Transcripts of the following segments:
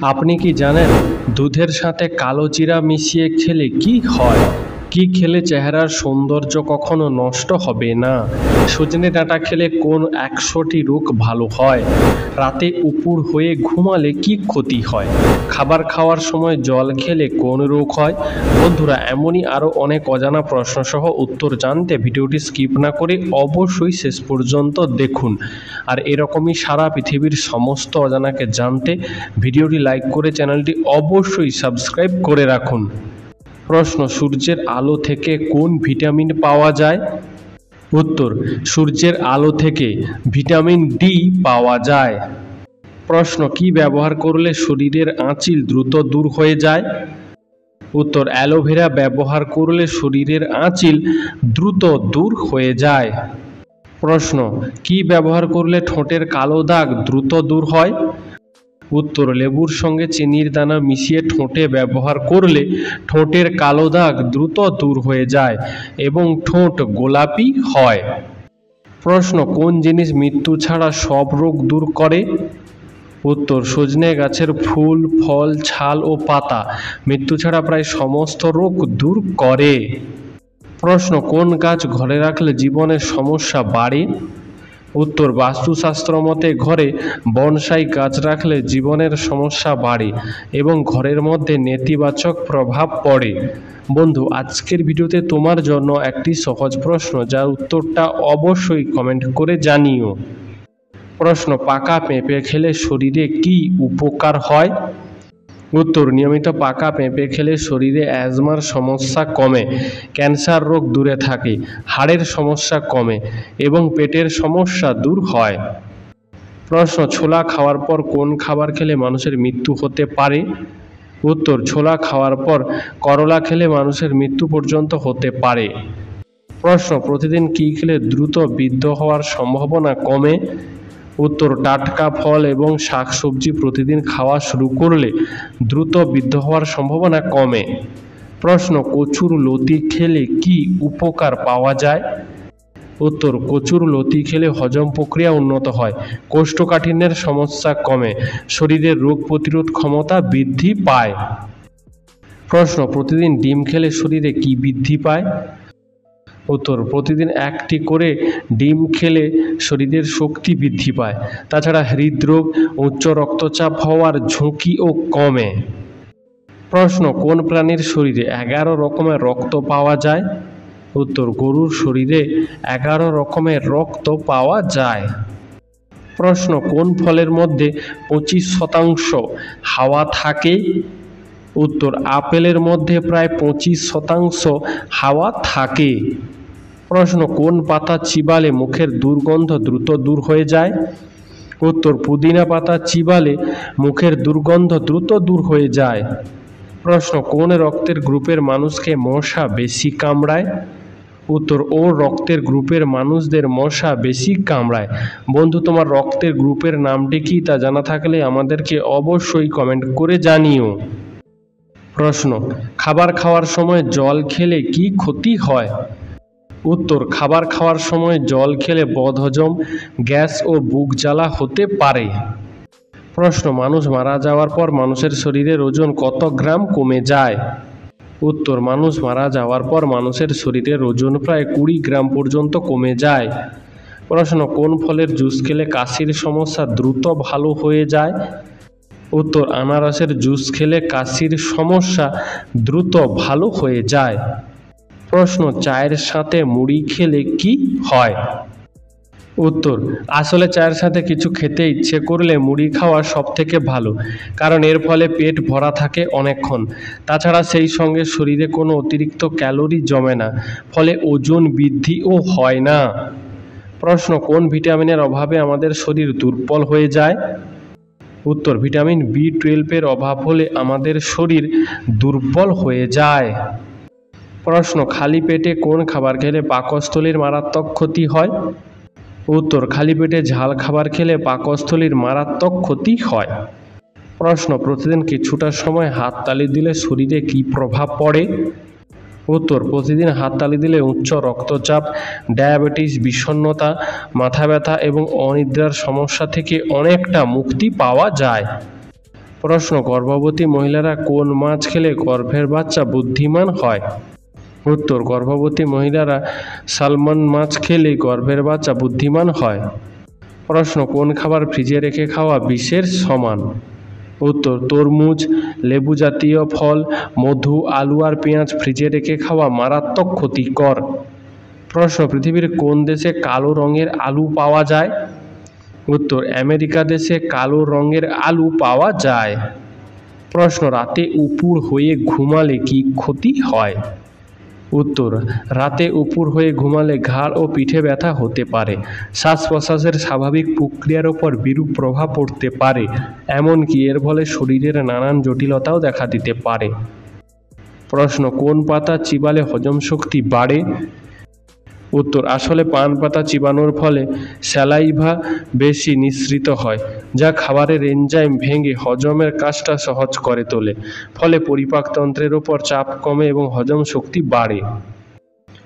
আপনি কি জানেন দুধের সাথে কালো জিরা মিশিয়ে খেলে কি হয়? কি খেলে চেহারার সৌন্দর্য কখনো নষ্ট হবে না? সজনে ডাঁটা খেলে কোন 100টি রোগ ভালো হয়? রাতে উপুর হয়ে ঘুমালে কি ক্ষতি হয়? খাবার খাওয়ার সময় জল খেলে কোন রোগ হয়? বন্ধুরা, এমনই আরও অনেক অজানা প্রশ্নসহ উত্তর জানতে ভিডিওটি স্কিপ না করে অবশ্যই শেষ পর্যন্ত দেখুন। আর এরকমই সারা পৃথিবীর সমস্ত অজানাকে জানতে ভিডিওটি লাইক করে চ্যানেলটি অবশ্যই সাবস্ক্রাইব করে রাখুন। প্রশ্ন: সূর্যের আলো থেকে কোন ভিটামিন পাওয়া যায়? উত্তর: সূর্যের আলো থেকে ভিটামিন ডি পাওয়া যায়। প্রশ্ন: কি ব্যবহার করলে শরীরের আঁচিল দ্রুত দূর হয়ে যায়? উত্তর: অ্যালোভেরা ব্যবহার করলে শরীরের আঁচিল দ্রুত দূর হয়ে যায়। প্রশ্ন: কি ব্যবহার করলে ঠোঁটের কালো দাগ দ্রুত দূর হয়? উত্তর: লেবুর সঙ্গে চিনির দানা মিশিয়ে ঠোঁটে ব্যবহার করলে ঠোঁটের কালো দাগ দ্রুত দূর হয়ে যায় এবং ঠোঁট গোলাপি হয়। প্রশ্ন: কোন জিনিস মৃত্যু ছাড়া সব রোগ দূর করে? উত্তর: সজনে গাছের ফুল, ফল, ছাল ও পাতা মৃত্যু ছাড়া প্রায় সমস্ত রোগ দূর করে। প্রশ্ন: কোন গাছ ঘরে রাখলে জীবনের সমস্যা বাড়ে? উত্তর: বাস্তুশাস্ত্র মতে ঘরে বনসাই গাছ রাখলে জীবনের সমস্যা বাড়ে এবং ঘরের মধ্যে নেতিবাচক প্রভাব পড়ে। বন্ধু, আজকের ভিডিওতে তোমার জন্য একটি সহজ প্রশ্ন, যার উত্তরটা অবশ্যই কমেন্ট করে জানিও। প্রশ্ন: পাকা পেঁপে খেলে শরীরে কি উপকার হয়? উত্তর: নিয়মিত পাকা পেঁপে খেলে শরীরে অ্যাজমার সমস্যা কমে, ক্যান্সার রোগ দূরে থাকে, হাড়ের সমস্যা কমে এবং পেটের সমস্যা দূর হয়। প্রশ্ন: ছোলা খাওয়ার পর কোন খাবার খেলে মানুষের মৃত্যু হতে পারে? উত্তর: ছোলা খাওয়ার পর করলা খেলে মানুষের মৃত্যু পর্যন্ত হতে পারে। প্রশ্ন: প্রতিদিন কি খেলে দ্রুত বৃদ্ধ হওয়ার সম্ভাবনা কমে? উত্তর: টাটকা ফল এবং শাকসবজি প্রতিদিন খাওয়া শুরু করলে দ্রুত বৃদ্ধ হওয়ার সম্ভাবনা কমে। প্রশ্ন: কচুর লতি খেলে কি উপকার পাওয়া যায়? উত্তর: কচুর লতি খেলে হজম প্রক্রিয়া উন্নত হয়, কোষ্ঠকাঠিন্যের সমস্যা কমে, শরীরের রোগ প্রতিরোধ ক্ষমতা বৃদ্ধি পায়। প্রশ্ন: প্রতিদিন ডিম খেলে শরীরে কি বৃদ্ধি পায়? উত্তর: প্রতিদিন একটি করে ডিম খেলে শরীরের শক্তি বৃদ্ধি পায়, তাছাড়া হৃদরোগ, উচ্চ রক্তচাপ হওয়ার ঝুঁকিও কমে। প্রশ্ন: কোন প্রাণীর শরীরে 11 রকমের রক্ত পাওয়া যায়? উত্তর: গরুর শরীরে 11 রকমের রক্ত পাওয়া যায়। প্রশ্ন: কোন ফলের মধ্যে 25% হাওয়া থাকে? উত্তর: আপেলের মধ্যে প্রায় 25% হাওয়া থাকে। প্রশ্ন: কোন পাতা চিবালে মুখের দুর্গন্ধ দ্রুত দূর হয়ে যায়? উত্তর: পুদিনা পাতা চিবালে মুখের দুর্গন্ধ দ্রুত দূর হয়ে যায়। প্রশ্ন: কোন রক্তের গ্রুপের মানুষকে মশা বেশি কামড়ায়? উত্তর: ও রক্তের গ্রুপের মানুষদের মশা বেশি কামড়ায়। বন্ধু, তোমার রক্তের গ্রুপের নামটি কি তা জানা থাকলে আমাদেরকে অবশ্যই কমেন্ট করে জানিও। প্রশ্ন: খাবার খাওয়ার সময় জল খেলে কি ক্ষতি হয়? উত্তর: খাবার খাওয়ার সময় জল খেলে বদহজম, গ্যাস ও বুক জ্বালা হতে পারে। প্রশ্ন: মানুষ মারা যাওয়ার পর মানুষের শরীরের ওজন কত গ্রাম কমে যায়? উত্তর: মানুষ মারা যাওয়ার পর মানুষের শরীরের ওজন প্রায় 20 গ্রাম পর্যন্ত কমে যায়। প্রশ্ন: কোন ফলের জুস খেলে কাশির সমস্যা দ্রুত ভালো হয়ে যায়? উত্তর: আনারসের জুস খেলে কাশির সমস্যা দ্রুত ভালো হয়ে যায়। প্রশ্ন: চায়ের সাথে মুড়ি খেলে কি হয়? উত্তর: আসলে চায়ের সাথে কিছু খেতে ইচ্ছে করলে মুড়ি খাওয়া সবথেকে ভালো, কারণ এর ফলে পেট ভরা থাকে অনেকক্ষণ, তাছাড়া সেই সঙ্গে শরীরে কোনো অতিরিক্ত ক্যালোরি জমে না, ফলে ওজন বৃদ্ধিও হয় না। প্রশ্ন: কোন ভিটামিনের অভাবে আমাদের শরীর দুর্বল হয়ে যায়? উত্তর: ভিটামিন B12 এর অভাব হলে আমাদের শরীর দুর্বল হয়ে যায়। প্রশ্ন: খালি পেটে কোন খাবার খেলে পাকস্থলীর মারাত্মক ক্ষতি হয়? উত্তর: খালি পেটে ঝাল খাবার খেলে পাকস্থলীর মারাত্মক ক্ষতি হয়। প্রশ্ন: প্রতিদিন কিছুটা সময় হাততালি দিলে শরীরে কী প্রভাব পড়ে? উত্তর: প্রতিদিন হাততালি দিলে উচ্চ রক্তচাপ, ডায়াবেটিস, বিষণ্ণতা, মাথা ব্যথা এবং অনিদ্রার সমস্যা থেকে অনেকটা মুক্তি পাওয়া যায়। প্রশ্ন, গর্ভবতী মহিলারা কোন মাছ খেলে গর্ভের বাচ্চা বুদ্ধিমান হয়? উত্তর, গর্ভবতী মহিলারা সালমন মাছ খেলে গর্ভের বাচ্চা বুদ্ধিমান হয়। প্রশ্ন, কোন খাবার ফ্রিজে রেখে খাওয়া বিষের সমান? উত্তর, তরমুজ, লেবু জাতীয় ফল, মধু, আলু আর পেঁয়াজ ফ্রিজে রেখে খাওয়া মারাত্মক ক্ষতিকর। প্রশ্ন, পৃথিবীর কোন দেশে কালো রঙের আলু পাওয়া যায়? উত্তর, আমেরিকা দেশে কালো রঙের আলু পাওয়া যায়। প্রশ্ন, রাতে উপুর হয়ে ঘুমালে কি ক্ষতি হয়? উত্তর, রাতে উপুর হয়ে ঘুমালে ঘাড় ও পিঠে ব্যথা হতে পারে, শ্বাস প্রশ্বাসের স্বাভাবিক প্রক্রিয়ার ওপর বিরূপ প্রভাব পড়তে পারে, এমনকি এর ফলে শরীরের নানান জটিলতাও দেখা দিতে পারে। প্রশ্ন, কোন পাতা চিবালে হজম শক্তি বাড়ে? উত্তর, আসলে পান পাতা চিবানোর ফলে স্যালাইভা বেশি নিঃসৃত হয়, যা খাবারের এনজাইম ভেঙে হজমের কাজটা সহজ করে তোলে, ফলে পরিপাকতন্ত্রের ওপর চাপ কমে এবং হজম শক্তি বাড়ে।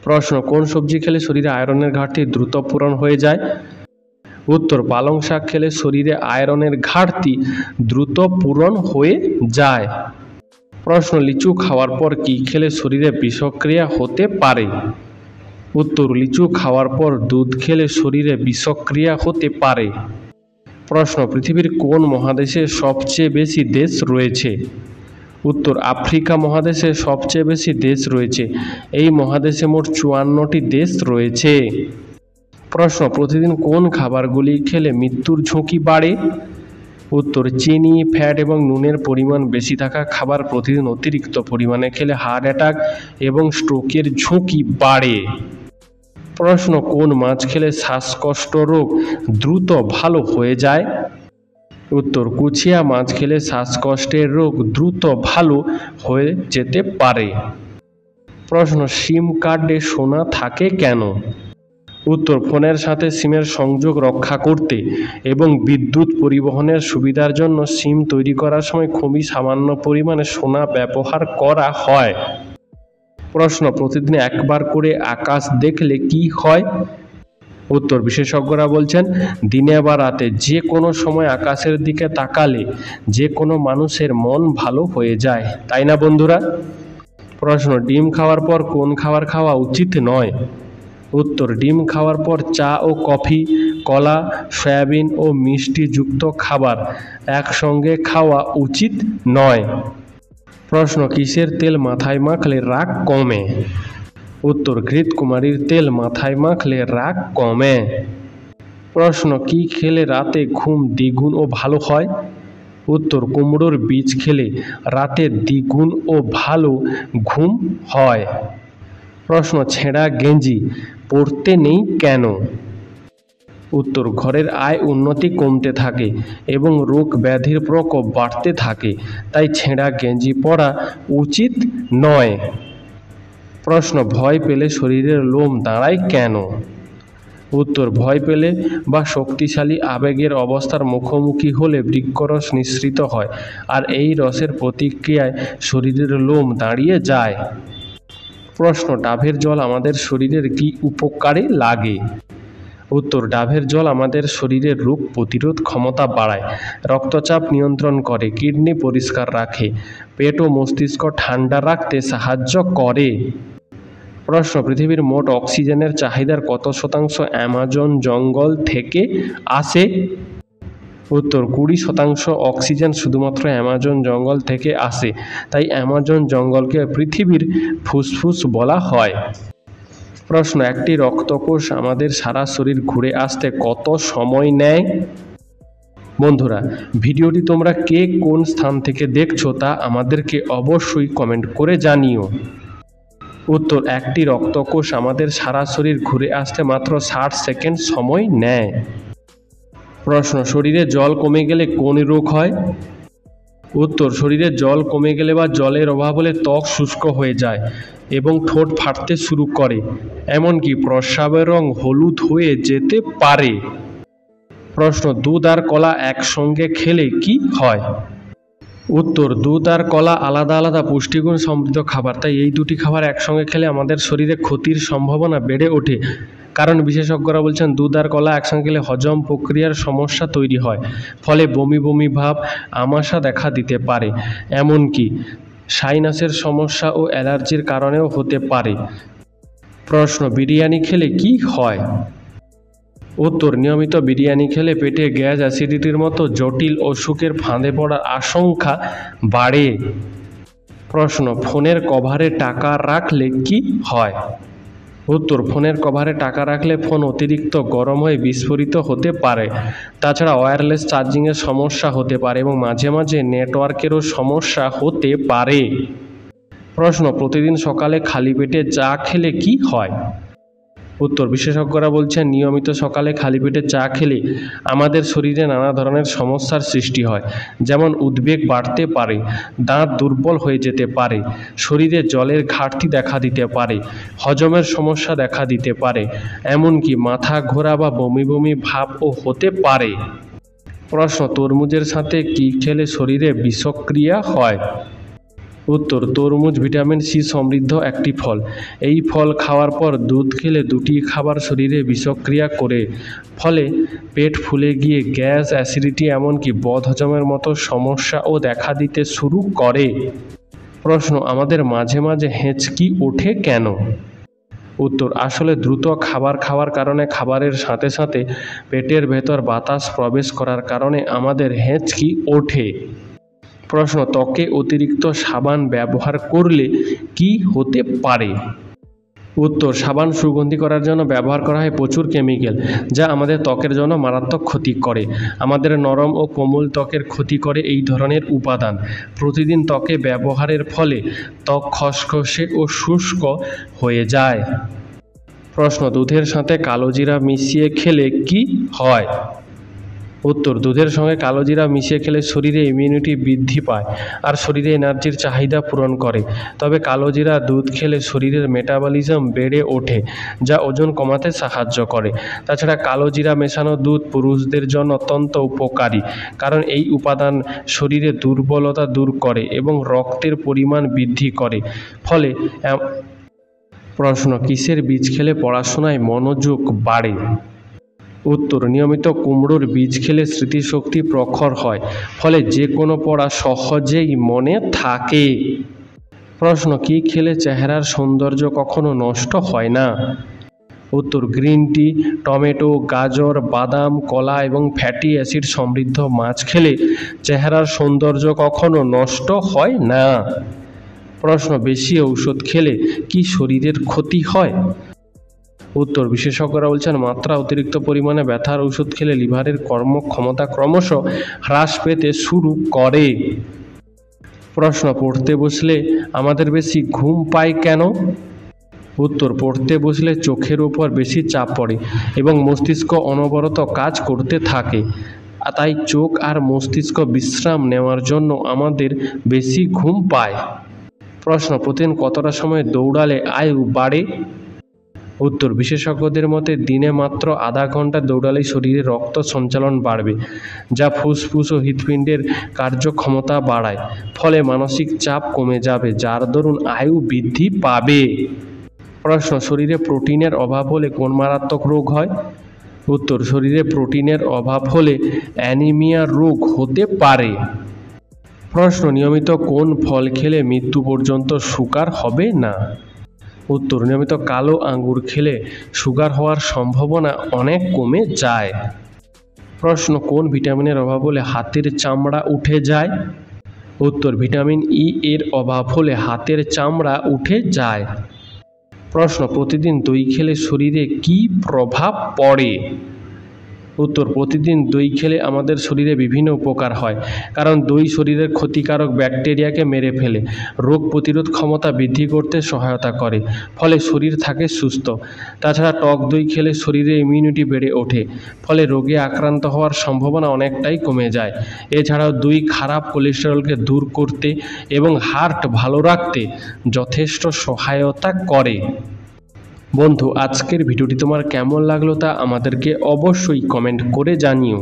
প্রশ্ন, কোন সবজি খেলে শরীরে আয়রনের ঘাটতি দ্রুত পূরণ হয়ে যায়? উত্তর, পালং শাক খেলে শরীরে আয়রনের ঘাটতি দ্রুত পূরণ হয়ে যায়। প্রশ্ন, লিচু খাওয়ার পর কি খেলে শরীরে বিষক্রিয়া হতে পারে? উত্তর, লিচু খাওয়ার পর দুধ খেলে শরীরে বিষক্রিয়া হতে পারে। প্রশ্ন, পৃথিবীর কোন মহাদেশে সবচেয়ে বেশি দেশ রয়েছে? উত্তর, আফ্রিকা মহাদেশে সবচেয়ে বেশি দেশ রয়েছে। এই মহাদেশে মোট 54টি দেশ রয়েছে। প্রশ্ন, প্রতিদিন কোন খাবারগুলি খেলে মৃত্যুর ঝুঁকি বাড়ে? উত্তর, চিনি, ফ্যাট এবং নুনের পরিমাণ বেশি থাকা খাবার প্রতিদিন অতিরিক্ত পরিমাণে খেলে হার্ট অ্যাটাক এবং স্ট্রোকের ঝুঁকি বাড়ে। প্রশ্ন, কোন মাছ খেলে শ্বাসকষ্ট রোগ দ্রুত ভালো হয়ে যায়? উত্তর, কুচিয়া মাছ খেলে শ্বাসকষ্টের রোগ দ্রুত ভালো হয়ে যেতে পারে। প্রশ্ন, সিম কার্ডে সোনা থাকে কেন? উত্তর, ফোনের সাথে সিমের সংযোগ রক্ষা করতে এবং বিদ্যুৎ পরিবহনের সুবিধার জন্য সিম তৈরি করার সময় খুবই সামান্য পরিমাণে সোনা ব্যবহার করা হয়। প্রশ্ন, প্রতিদিন একবার করে আকাশ দেখলে কি হয়? উত্তর, বিশেষজ্ঞরা বলছেন দিনে বা রাতে যে কোনো সময় আকাশের দিকে তাকালে যে কোনো মানুষের মন ভালো হয়ে যায়, তাই না বন্ধুরা? প্রশ্ন, ডিম খাওয়ার পর কোন খাবার খাওয়া উচিত নয়? উত্তর, ডিম খাওয়ার পর চা ও কফি, কলা, সয়াবিন ও মিষ্টিযুক্ত খাবার একসঙ্গে খাওয়া উচিত নয়। প্রশ্ন, কিসের তেল মাথায় মাখলে রাগ কমে? উত্তর, ঘৃতকুমারীর তেল মাথায় মাখলে রাগ কমে। প্রশ্ন, কি খেলে রাতে ঘুম দ্বিগুণ ও ভালো হয়? উত্তর, কুমড়োর বীজ খেলে রাতে দ্বিগুণ ও ভালো ঘুম হয়। প্রশ্ন, ছেঁড়া গেঞ্জি পরতে নেই কেন? উত্তর, ঘরের আয় উন্নতি কমতে থাকে এবং রোগ ব্যাধির প্রকোপ বাড়তে থাকে, তাই ছেঁড়া গেঞ্জি পরা উচিত নয়। প্রশ্ন, ভয় পেলে শরীরের লোম দাঁড়ায় কেন? উত্তর, ভয় পেলে বা শক্তিশালী আবেগের অবস্থার মুখোমুখি হলে বৃক্করস নিঃসৃত হয়, আর এই রসের প্রতিক্রিয়ায় শরীরের লোম দাঁড়িয়ে যায়। প্রশ্ন, ডাবের জল আমাদের শরীরের কি উপকারে লাগে? উত্তর, ডাবের জল আমাদের শরীরের রোগ প্রতিরোধ ক্ষমতা বাড়ায়, রক্তচাপ নিয়ন্ত্রণ করে, কিডনি পরিষ্কার রাখে, পেট ও মস্তিষ্ক ঠান্ডা রাখতে সাহায্য করে। প্রশ্ন, পৃথিবীর মোট অক্সিজেনের চাহিদার কত শতাংশ অ্যামাজন জঙ্গল থেকে আসে? উত্তর, 20% অক্সিজেন শুধুমাত্র অ্যামাজন জঙ্গল থেকে আসে, তাই অ্যামাজন জঙ্গলকে পৃথিবীর ফুসফুস বলা হয়। প্রশ্ন, একটি রক্তকোষ আমাদের সারা শরীর ঘুরে আসতে কত সময় নেয়? বন্ধুরা, ভিডিওটি তোমরা কে কোন স্থান থেকে দেখছো তা আমাদেরকে অবশ্যই কমেন্ট করে জানিও। উত্তর, একটি রক্তকোষ আমাদের সারা শরীর ঘুরে আসতে মাত্র 60 সেকেন্ড সময় নেয়। প্রশ্ন, শরীরে জল কমে গেলে কোন রোগ হয়? উত্তর, শরীরে জল কমে গেলে বা জলের অভাব হলে ত্বক শুষ্ক হয়ে যায় এবং ঠোঁট ফাটতে শুরু করে, এমনকি প্রস্রাবের রং হলুদ হয়ে যেতে পারে। প্রশ্ন, দুধ আর কলা একসঙ্গে খেলে কি হয়? উত্তর, দুধ আর কলা আলাদা আলাদা পুষ্টিগুণ সমৃদ্ধ খাবার, তাই এই দুটি খাবার একসঙ্গে খেলে আমাদের শরীরে ক্ষতির সম্ভাবনা বেড়ে ওঠে। কারণ বিশেষজ্ঞরা বলছেন দুধ আর কলা একসঙ্গে খেলে হজম প্রক্রিয়ার সমস্যা তৈরি হয়, ফলে বমি বমি ভাব, আমাশা দেখা দিতে পারে। এমনকি সাইনাসের সমস্যা ও অ্যালার্জির কারণেও হতে পারে। প্রশ্ন, বিরিয়ানি খেলে কি হয়? উত্তর, নিয়মিত বিরিয়ানি খেলে পেটে গ্যাস, অ্যাসিডিটির মতো জটিল অসুখের ফাঁদে পড়ার আশঙ্কা বাড়ে। প্রশ্ন, ফোনের কভারে টাকা রাখলে কি হয়? উত্তর, ফোনের কভারে টাকা রাখলে ফোন অতিরিক্ত গরম হয়ে বিস্ফোরিত হতে পারে। তাছাড়া ওয়্যারলেস চার্জিংয়ের সমস্যা হতে পারে এবং মাঝে মাঝে নেটওয়ার্কেরও সমস্যা হতে পারে। প্রশ্ন, প্রতিদিন সকালে খালি পেটে চা খেলে কি হয়? উত্তর, বিশেষজ্ঞরা বলছেন নিয়মিত সকালে খালি পেটে চা খেলে আমাদের শরীরে নানা ধরনের সমস্যার সৃষ্টি হয়, যেমন উদ্বেগ বাড়তে পারে, দাঁত দুর্বল হয়ে যেতে পারে, শরীরে জলের ঘাটতি দেখা দিতে পারে, হজমের সমস্যা দেখা দিতে পারে, এমনকি মাথা ঘোরা বা বমি বমি ভাবও হতে পারে। প্রশ্ন, তরমুজের সাথে কি খেলে শরীরে বিষক্রিয়া হয়? উত্তর, তরমুজ ভিটামিন সি সমৃদ্ধ একটি ফল। এই ফল খাওয়ার পর দুধ খেলে দুটি খাবার শরীরে বিষক্রিয়া করে, ফলে পেট ফুলে গিয়ে গ্যাস, অ্যাসিডিটি এমনকি বদহজমের মতো সমস্যাও দেখা দিতে শুরু করে। প্রশ্ন, আমাদের মাঝে মাঝে হেঁচকি ওঠে কেন? উত্তর, আসলে দ্রুত খাবার খাওয়ার কারণে খাবারের সাথে সাথে পেটের ভেতর বাতাস প্রবেশ করার কারণে আমাদের হেঁচকি ওঠে। প্রশ্ন, ত্বকে অতিরিক্ত সাবান ব্যবহার করলে কি হতে পারে? উত্তর, সাবান সুগন্ধি করার জন্য ব্যবহার করা হয় প্রচুর কেমিক্যাল, যা আমাদের ত্বকের জন্য মারাত্মক ক্ষতি করে। আমাদের নরম ও কোমল ত্বকের ক্ষতি করে এই ধরনের উপাদান। প্রতিদিন ত্বকে ব্যবহারের ফলে ত্বক খসখসে ও শুষ্ক হয়ে যায়। প্রশ্ন, দুধের সাথে কালোজিরা মিশিয়ে খেলে কি হয়? উত্তর, দুধের সঙ্গে কালোজিরা মিশিয়ে খেলে শরীরে ইমিউনিটি বৃদ্ধি পায় আর শরীরে এনার্জির চাহিদা পূরণ করে। তবে কালোজিরা দুধ খেলে শরীরের মেটাবলিজম বেড়ে ওঠে, যা ওজন কমাতে সাহায্য করে। তাছাড়া কালোজিরা মেশানো দুধ পুরুষদের জন্য অত্যন্ত উপকারী, কারণ এই উপাদান শরীরে দুর্বলতা দূর করে এবং রক্তের পরিমাণ বৃদ্ধি করে। ফলে প্রশ্ন, কিসের বীজ খেলে পড়াশোনায় মনোযোগ বাড়ে? উত্তর, নিয়মিত কুমড়োর বীজ খেলে স্মৃতিশক্তি প্রখর হয়, ফলে যে কোনো পড়া সহজেই মনে থাকে। প্রশ্ন, কি খেলে চেহারার সৌন্দর্য কখনো নষ্ট হয় না? উত্তর, গ্রিন টি, টমেটো, গাজর, বাদাম, কলা এবং ফ্যাটি অ্যাসিড সমৃদ্ধ মাছ খেলে চেহারার সৌন্দর্য কখনো নষ্ট হয় না। প্রশ্ন, বেশি ঔষধ খেলে কি শরীরের ক্ষতি হয়? উত্তর, বিশেষজ্ঞরা বলছেন মাত্রা অতিরিক্ত পরিমাণে ব্যথার ওষুধ খেলে লিভারের কর্মক্ষমতা ক্রমশ হ্রাস পেতে শুরু করে। প্রশ্ন, পড়তে বসলে আমাদের বেশি ঘুম পায় কেন? উত্তর, পড়তে বসলে চোখের উপর বেশি চাপ পড়ে এবং মস্তিষ্ক অনবরত কাজ করতে থাকে, তাই চোখ আর মস্তিষ্ক বিশ্রাম নেওয়ার জন্য আমাদের বেশি ঘুম পায়। প্রশ্ন, প্রতিদিন কতটা সময় দৌড়ালে আয়ু বাড়ে? উত্তর, বিশেষজ্ঞদের মতে দিনে মাত্র আধা ঘন্টা দৌড়ালেই শরীরে রক্ত সঞ্চালন বাড়বে, যা ফুসফুস ও হৃৎপিণ্ডের কার্যক্ষমতা বাড়ায়। ফলে মানসিক চাপ কমে যাবে, যার দরুন আয়ু বৃদ্ধি পাবে। প্রশ্ন, শরীরে প্রোটিনের অভাব হলে কোন মারাত্মক রোগ হয়? উত্তর, শরীরে প্রোটিনের অভাব হলে অ্যানিমিয়া রোগ হতে পারে। প্রশ্ন, নিয়মিত কোন ফল খেলে মৃত্যু পর্যন্ত সুগার হবে না? উত্তর, নিয়মিত কালো আঙ্গুর খেলে সুগার হওয়ার সম্ভাবনা অনেক কমে যায়। প্রশ্ন, কোন ভিটামিনের অভাব হলে হাতের চামড়া উঠে যায়? উত্তর, ভিটামিন ই এর অভাব হলে হাতের চামড়া উঠে যায়। প্রশ্ন, প্রতিদিন দই খেলে শরীরে কী প্রভাব পড়ে? উত্তর, প্রতিদিন দই খেলে আমাদের শরীরে বিভিন্ন উপকার হয়, কারণ দই শরীরের ক্ষতিকারক ব্যাকটেরিয়াকে মেরে ফেলে, রোগ প্রতিরোধ ক্ষমতা বৃদ্ধি করতে সহায়তা করে, ফলে শরীর থাকে সুস্থ। তাছাড়া টক দই খেলে শরীরে ইমিউনিটি বেড়ে ওঠে, ফলে রোগে আক্রান্ত হওয়ার সম্ভাবনা অনেকটাই কমে যায়। এছাড়াও দই খারাপ কোলেস্টেরলকে দূর করতে এবং হার্ট ভালো রাখতে যথেষ্ট সহায়তা করে। বন্ধু, আজকের ভিডিওটি তোমার কেমন লাগলো তা আমাদেরকে অবশ্যই কমেন্ট করে জানিও।